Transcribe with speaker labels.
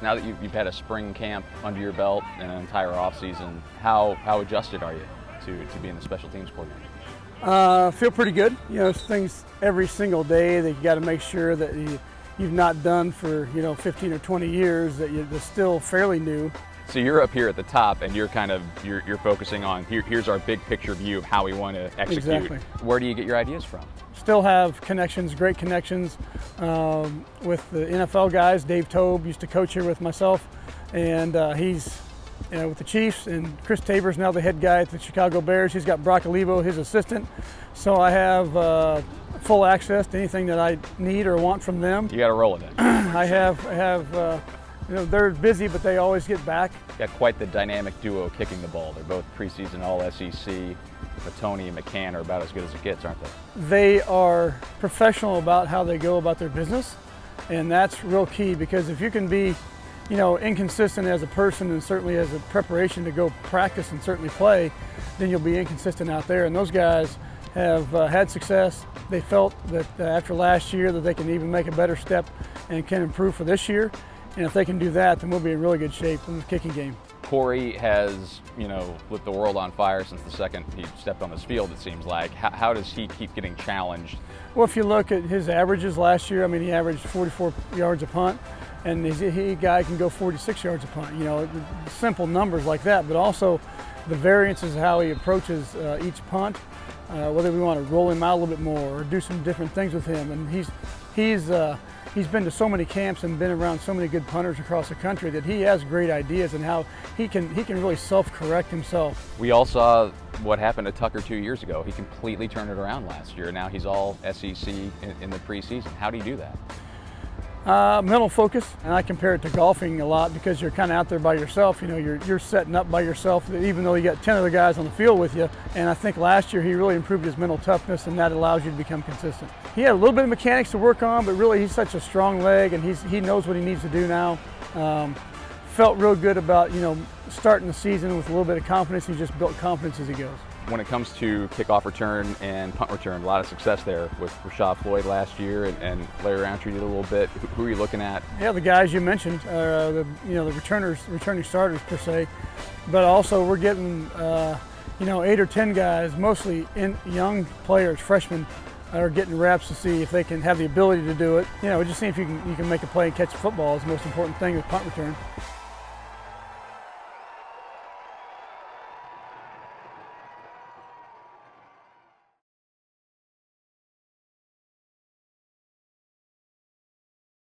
Speaker 1: Now that you've had a spring camp under your belt and an entire offseason, how adjusted are you to being the special teams coordinator?
Speaker 2: Feel pretty good. You know, things every single day that you got to make sure that you've not done for 15 or 20 years, that you're still fairly new.
Speaker 1: So you're up here at the top, and you're focusing on here's our big picture view of how we want to execute.
Speaker 2: Exactly.
Speaker 1: Where do you get your ideas from?
Speaker 2: Still have connections, great connections with the NFL guys. Dave Tobe used to coach here with myself, and he's with the Chiefs, and Chris Tabor's now the head guy at the Chicago Bears. He's got Brock Olivo, his assistant. So I have full access to anything that I need or want from them.
Speaker 1: You got to roll with it.
Speaker 2: I have they're busy, but they always get back.
Speaker 1: Got quite the dynamic duo kicking the ball. They're both preseason All-SEC. Tony and McCann are about as good as it gets, aren't they?
Speaker 2: They are professional about how they go about their business, and that's real key, because if you can be inconsistent as a person and certainly as a preparation to go practice and certainly play, then you'll be inconsistent out there. And those guys have had success. They felt that after last year that they can even make a better step and can improve for this year. And if they can do that, then we'll be in really good shape in the kicking game.
Speaker 1: Corey has, lit the world on fire since the second he stepped on this field, it seems like. How does he keep getting challenged?
Speaker 2: Well, if you look at his averages last year, I mean, he averaged 44 yards a punt, and he guy can go 46 yards a punt. Simple numbers like that, but also the variances how he approaches each punt, whether we want to roll him out a little bit more or do some different things with him. And he's been to so many camps and been around so many good punters across the country that he has great ideas and how he can really self-correct himself.
Speaker 1: We all saw what happened to Tucker 2 years ago. He completely turned it around last year. Now he's all SEC in the preseason. How do you do that?
Speaker 2: Mental focus, and I compare it to golfing a lot because you're kind of out there by yourself. You're setting up by yourself, even though you got 10 other guys on the field with you. And I think last year he really improved his mental toughness, and that allows you to become consistent. He had a little bit of mechanics to work on, but really he's such a strong leg, and he knows what he needs to do now. Felt real good about starting the season with a little bit of confidence. He just built confidence as he goes.
Speaker 1: When it comes to kickoff return and punt return, a lot of success there with Rashad Floyd last year, and Larry Roundtree did a little bit. Who are you looking at?
Speaker 2: Yeah, the guys you mentioned, the returning starters per se, but also we're getting 8 or 10 guys, mostly young players, freshmen, are getting reps to see if they can have the ability to do it. Just see if you can make a play and catch a football is the most important thing with punt return.